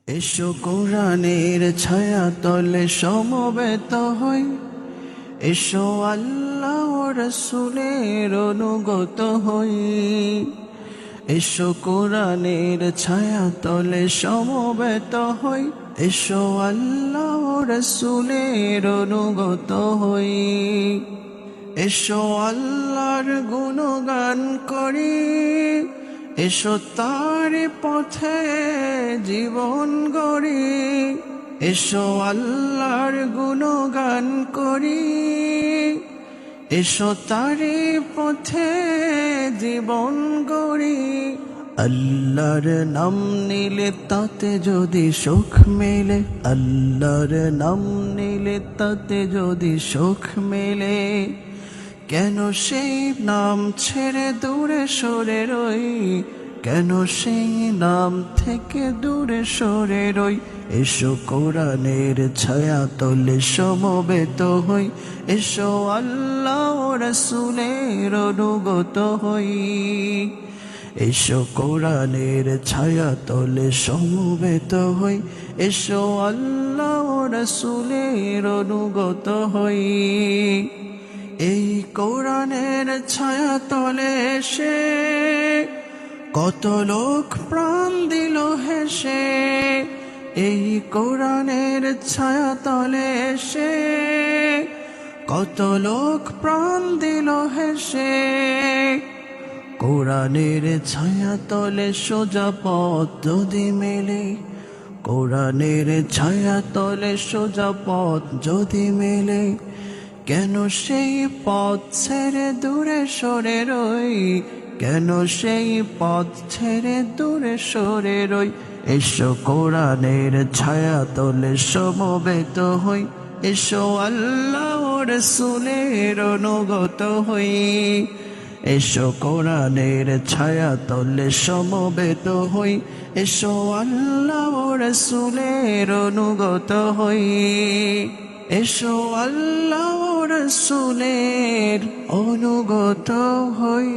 এসো কোরআনের ছায়া তলে সমবেত হই, এসো আল্লাহ ও রাসূলের অনুগত হই। এসো কোরআনের ছায়া তলে সমবেত হই, এসো আল্লাহ ও রাসূলের অনুগত হই। এসো আল্লাহর গুণগান করি, এসো তার পথে জীবন গড়ি। এসো আল্লাহর গুণগান করি, এসো তার পথে জীবন গড়ি। আল্লাহর নাম নিলে তাতে যদি সুখ মেলে, আল্লাহর নাম নিলে তাতে যদি সুখ মেলে, কেন সেই নাম ছেড়ে দূরে সরে রই, কেন সেই নাম থেকে দূরে সরে রই। এসো কোরআনের ছায়া তলে সমবেত হই, এসো আল্লাহ ও রাসূলের অনুগত হই। এসো কোরআনের ছায়া তলে সমবেত হই, এসো আল্লাহ ও রাসূলের অনুগত হই। এই কোরআনের ছায়া তলে এসে কত লোক প্রাণ দিল হেসে, এই কোরআনের ছায়া তলে এসে কত লোক প্রাণ দিল হেসে। কোরআনের ছায়া তলে সোজা পথ যদি মেলে, কোরআনের ছায়া তলে সোজা পথ যদি মেলে, কেন সেই পথ ছেড়ে দূরে সরে রই, কেন সেই পথ ছেড়ে দূরে সরে রই। এসো কোরআনের ছায়া তলে সমবেত হই, এসো আল্লাহ ও রাসূলের অনুগত হই। এসো কোরআনের ছায়া তলে সমবেত হই, এসো আল্লাহ ও রাসূলের অনুগত হই। এসো আল্লাহ ও রাসূলের অনুগত হই।